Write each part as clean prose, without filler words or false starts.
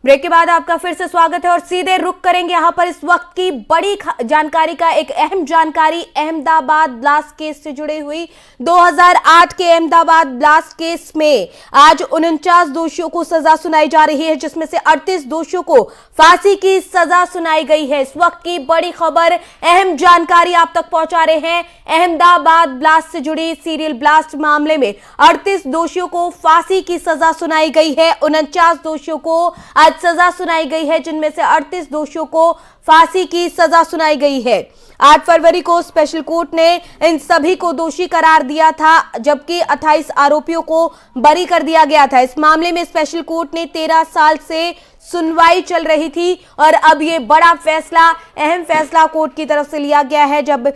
Break के बाद आपका फिर से स्वागत है और सीधे रुक करेंगे यहाँ पर इस वक्त की बड़ी जानकारी का। एक अहम जानकारी अहमदाबाद ब्लास्ट केस से जुड़ी हुई। 2008 के अहमदाबाद ब्लास्ट केस में आज 49 दोषियों को सजा सुनाई जा रही है, जिसमें से 38 दोषियों को फांसी की सजा सुनाई गई है। इस वक्त की बड़ी खबर, अहम जानकारी आप तक पहुंचा रहे हैं। अहमदाबाद ब्लास्ट से जुड़ी सीरियल ब्लास्ट मामले में 38 दोषियों को फांसी की सजा सुनाई गई है। 49 दोषियों को आज सजा सुनाई गई है, जिनमें से 38 दोषियों को फांसी की सजा सुनाई गई है। 8 फरवरी को स्पेशल कोर्ट ने इन सभी को दोषी करार दिया था, जबकि 28 आरोपियों को बरी कर दिया गया था। इस मामले में स्पेशल कोर्ट ने 13 साल से सुनवाई चल रही थी और अब ये बड़ा फैसला, अहम फैसला कोर्ट की तरफ से लिया गया है, जब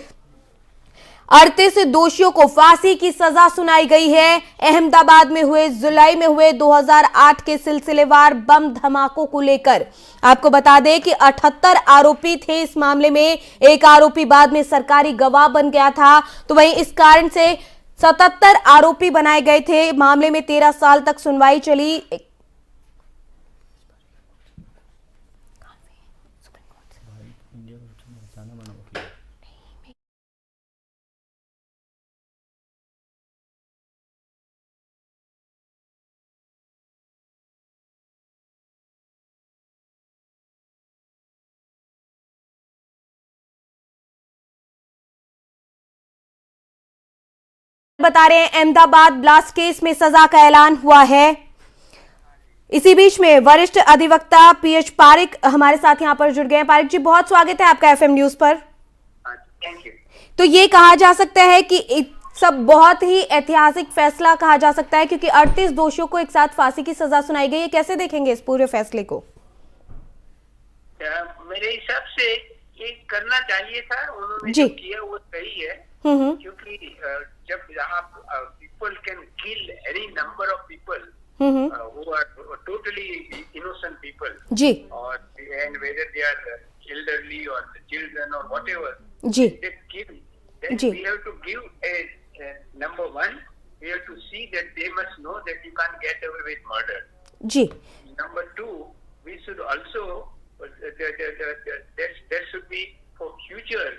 38 दोषियों को फांसी की सजा सुनाई गई है। अहमदाबाद में हुए, जुलाई में हुए 2008 के सिलसिलेवार बम धमाकों को लेकर आपको बता दें कि 78 आरोपी थे इस मामले में। एक आरोपी बाद में सरकारी गवाह बन गया था, तो वहीं इस कारण से 77 आरोपी बनाए गए थे। मामले में 13 साल तक सुनवाई चली। बता रहे हैं अहमदाबाद ब्लास्ट केस में सजा का ऐलान हुआ है। इसी बीच में वरिष्ठ अधिवक्ता पीएच पारिक हमारे साथ यहां पर जुड़ गए हैं। पारिक जी, बहुत स्वागत है आपका एफएम न्यूज पर। Thank you. तो ये कहा जा सकता है कि सब बहुत ही ऐतिहासिक फैसला कहा जा सकता है, क्योंकि 38 दोषियों को एक साथ फांसी की सजा सुनाई गई है। कैसे देखेंगे इस पूरे फैसले को? मेरे हिसाब से ये करना चाहिए था, उन्होंने जी जो किया वो सही है। क्योंकि जब यहाँ people can kill any number of people who are totally innocent people, जी or and whether they are elderly or children or whatever, जी they kill, then जी we have to give a number one, we have to see that they must know that you can't get away with murder. जी Number two, we should also there should be for future,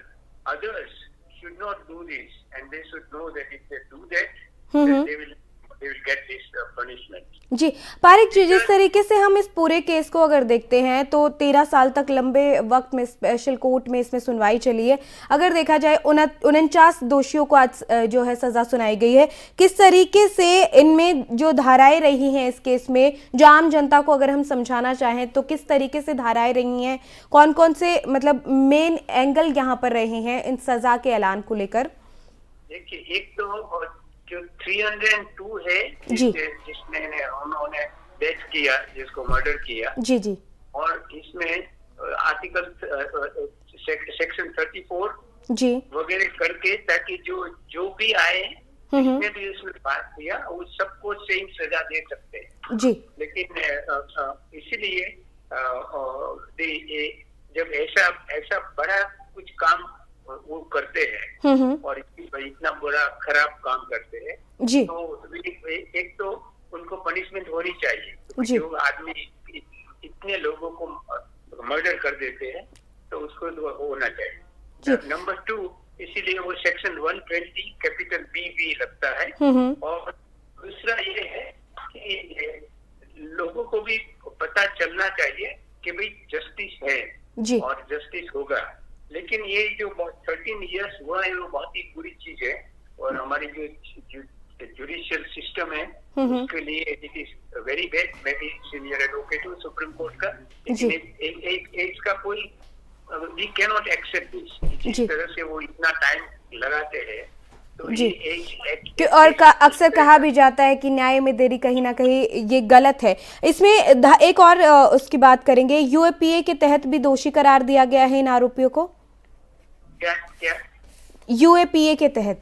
others should not do this, and they should know that if they do that, then they will get this punishment. जी पारिक जी, जिस तरीके से हम इस पूरे case को अगर देखते हैं तो 13 साल तक लंबे वक्त में स्पेशल कोर्ट में इसमें सुनवाई चली है। अगर देखा जाए 49 दोषियों को आज जो है सजा सुनाई गई है। किस तरीके से इनमें जो धाराएं रही हैं इस केस में, जो आम जनता को अगर हम समझाना चाहें तो किस तरीके से धाराएं रही हैं, कौन कौन से मतलब मेन एंगल यहाँ पर रहे हैं इन सजा के ऐलान को लेकर? देखिए, एक तो जो 302 है जिसने उन्होंने डेथ किया, जिसको मर्डर किया, जी जी, और इसमें आर्टिकल सेक्शन 34 जी वगैरह करके, ताकि जो भी आए जिसने भी उसमें बात किया वो सबको सेम सजा दे सकते हैं जी। लेकिन इसीलिए जब ऐसा बड़ा कुछ काम वो करते हैं और इतना बुरा खराब काम करते हैं जी, तो एक तो उनको पनिशमेंट होनी चाहिए। जी। जो आदमी इतने लोगों को मर्डर कर देते हैं तो उसको तो होना चाहिए। नंबर 2, इसीलिए वो सेक्शन 120 कैपिटल बी भी लगता है। और दूसरा ये है कि लोगों को भी पता चलना चाहिए कि भाई जस्टिस है जी, और जस्टिस होगा। लेकिन ये जो 13 इयर्स हुआ है वो बहुत ही बुरी चीज है, और हमारी जो जुडिशियल सिस्टम है उसके लिए इट इज वेरी बैड। मैं भी सीनियर एडवोकेट हूँ सुप्रीम कोर्ट का, लेकिन इसका कोई we can not accept this. जिस तरह से वो इतना टाइम लगाते हैं तो जी। और अक्सर कहा भी जाता है कि न्याय में देरी कहीं ना कहीं ये गलत है। इसमें एक और उसकी बात करेंगे, यूएपीए के तहत भी दोषी करार दिया गया है इन आरोपियों को। क्या यूएपीए के तहत?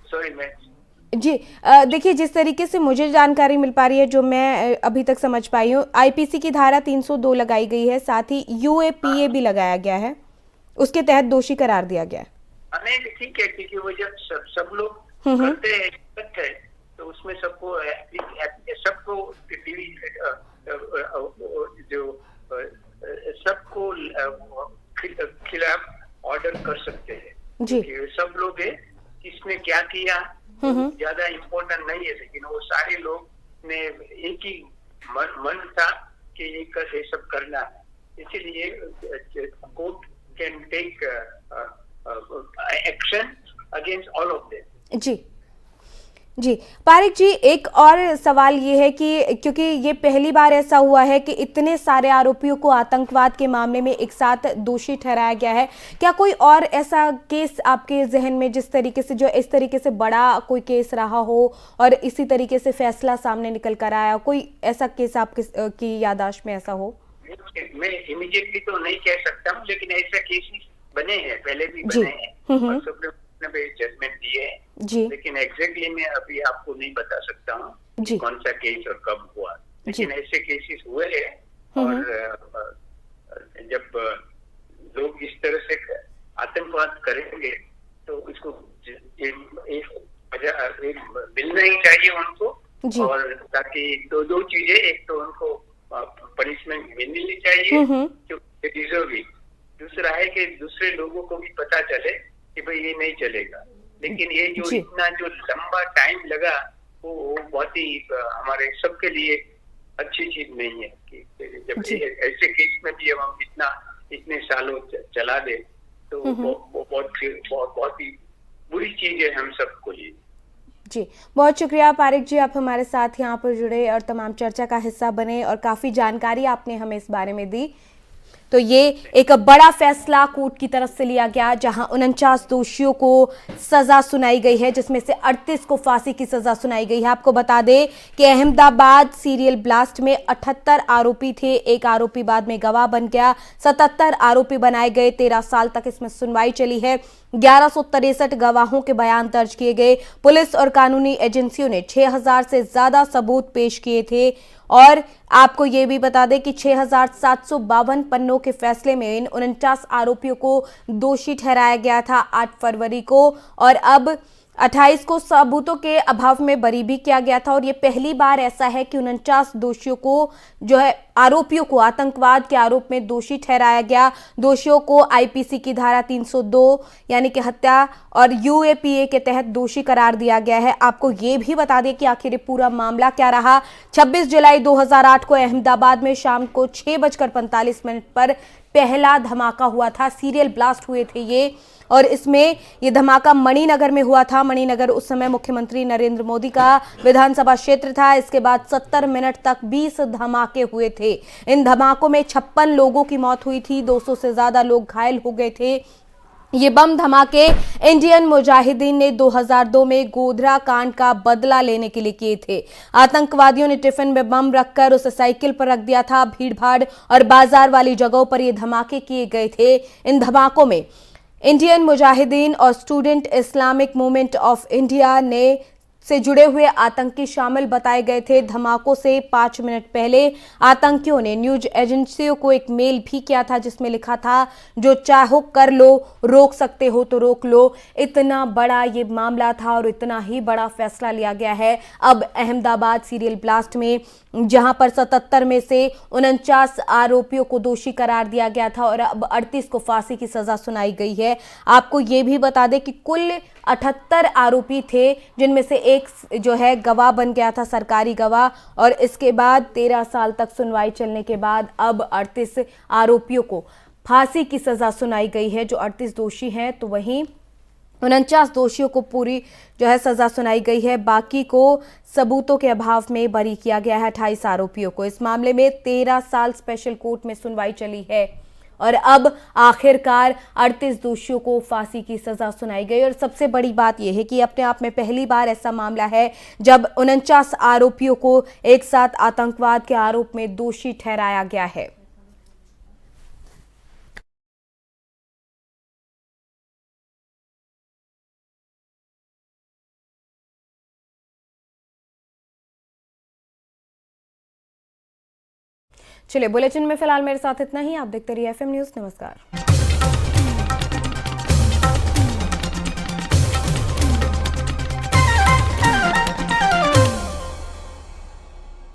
सॉरी मैं जी देखिए, जिस तरीके से मुझे जानकारी मिल पा रही है, जो मैं अभी तक समझ पाई हूँ, आईपीसी की धारा 302 लगाई गई है, साथ ही यूएपीए भी लगाया गया है, उसके तहत दोषी करार दिया गया है। नहीं, ठीक है, क्योंकि वो जब सब लोग करते हैं तो तो उसमें सबको टीवी जो सबको खिलाफ ऑर्डर कर सकते हैं जी। कि सब लोग है किसने क्या किया ज्यादा इम्पोर्टेंट नहीं है, लेकिन वो सारे लोग ने एक ही मन था कि ये सब करना है, इसीलिए court can take action against all of them. जी जी। पारिक जी, एक और सवाल ये है कि क्योंकि ये पहली बार ऐसा हुआ है कि इतने सारे आरोपियों को आतंकवाद के मामले में एक साथ दोषी ठहराया गया है, क्या कोई और ऐसा केस आपके जहन में जिस तरीके से, जो इस तरीके से बड़ा कोई केस रहा हो और इसी तरीके से फैसला सामने निकल कर आया, कोई ऐसा केस आपकी याददाश्त में ऐसा हो? मैं इमीडिएटली तो नहीं कह सकता हूँ, लेकिन ऐसे केसेस बने हैं, पहले भी बने हैं और सुप्रीम कोर्ट ने जजमेंट दिए हैं जी। लेकिन एग्जैक्टली मैं अभी आपको नहीं बता सकता हूँ जी। कौन सा केस और कब हुआ, लेकिन ऐसे केसेस हुए हैं। और जब लोग इस तरह से आतंकवाद करेंगे तो इसको मिलना ही चाहिए उनको, और ताकि दो चीजें, एक तो उनको पनिशमेंट मिलनी चाहिए जो डिजर्व, दूसरा है कि दूसरे लोगों को भी पता चले कि भाई ये नहीं चलेगा। लेकिन ये जो इतना जो लंबा टाइम लगा वो बहुत ही हमारे सबके लिए अच्छी चीज नहीं है कि जब ऐसे केस में भी हम इतने सालों चला दे तो वो बहुत ही बुरी चीज है हम सबको लिए। जी, बहुत शुक्रिया पारिक जी, आप हमारे साथ यहाँ पर जुड़े और तमाम चर्चा का हिस्सा बने और काफ़ी जानकारी आपने हमें इस बारे में दी। तो ये एक बड़ा फैसला कोर्ट की तरफ से लिया गया जहां 49 दोषियों को सजा सुनाई गई है, जिसमें से 38 को फांसी की सजा सुनाई गई है। आपको बता दें कि अहमदाबाद सीरियल ब्लास्ट में 78 आरोपी थे, एक आरोपी बाद में गवाह बन गया, 77 आरोपी बनाए गए, 13 साल तक इसमें सुनवाई चली है, 1163 गवाहों के बयान दर्ज किए गए। पुलिस और कानूनी एजेंसियों ने 6000 से ज्यादा सबूत पेश किए थे और आपको ये भी बता दें कि 6752 पन्नों के फैसले में इन 49 आरोपियों को दोषी ठहराया गया था 8 फरवरी को, और अब 28 को सबूतों के अभाव में बरी भी किया गया था। और ये पहली बार ऐसा है कि 49 दोषियों को जो है आरोपियों को आतंकवाद के आरोप में दोषी ठहराया गया। दोषियों को आईपीसी की धारा 302 यानी कि हत्या और यूएपीए के तहत दोषी करार दिया गया है। आपको ये भी बता दें कि आखिर पूरा मामला क्या रहा। 26 जुलाई 2008 को अहमदाबाद में शाम को 6:45 पर पहला धमाका हुआ था, सीरियल ब्लास्ट हुए थे ये, और इसमें ये धमाका मणिनगर में हुआ था। मणिनगर उस समय मुख्यमंत्री नरेंद्र मोदी का विधानसभा क्षेत्र था। इसके बाद 70 मिनट तक 20 धमाके हुए थे। इन धमाकों में 56 लोगों की मौत हुई थी, 200 से ज्यादा लोग घायल हो गए थे। ये बम धमाके इंडियन मुजाहिदीन ने 2002 में गोधरा कांड का बदला लेने के लिए किए थे। आतंकवादियों ने टिफिन में बम रखकर उसे साइकिल पर रख दिया था। भीड़भाड़ और बाजार वाली जगहों पर ये धमाके किए गए थे। इन धमाकों में इंडियन मुजाहिदीन और student Islamic movement of India ने से जुड़े हुए आतंकी शामिल बताए गए थे। धमाकों से 5 मिनट पहले आतंकियों ने न्यूज एजेंसियों को एक मेल भी किया था जिसमें लिखा था, जो चाहो कर लो, रोक सकते हो तो रोक लो। इतना बड़ा ये मामला था और इतना ही बड़ा फैसला लिया गया है अब अहमदाबाद सीरियल ब्लास्ट में, जहां पर 77 में से 49 आरोपियों को दोषी करार दिया गया था और अब 38 को फांसी की सजा सुनाई गई है। आपको ये भी बता दें कि कुल 78 आरोपी थे, जिनमें से एक जो है गवाह बन गया था, सरकारी गवाह, और इसके बाद 13 साल तक सुनवाई चलने के बाद अब 38 आरोपियों को फांसी की सजा सुनाई गई है, जो 38 दोषी हैं। तो वहीं 49 दोषियों को पूरी जो है सजा सुनाई गई है, बाकी को सबूतों के अभाव में बरी किया गया है 28 आरोपियों को। इस मामले में 13 साल स्पेशल कोर्ट में सुनवाई चली है और अब आखिरकार 38 दोषियों को फांसी की सजा सुनाई गई। और सबसे बड़ी बात यह है कि अपने आप में पहली बार ऐसा मामला है जब 49 आरोपियों को एक साथ आतंकवाद के आरोप में दोषी ठहराया गया है। चलिए, बुलेटिन में फिलहाल मेरे साथ इतना ही। आप देखते रहिए FM न्यूज़। नमस्कार।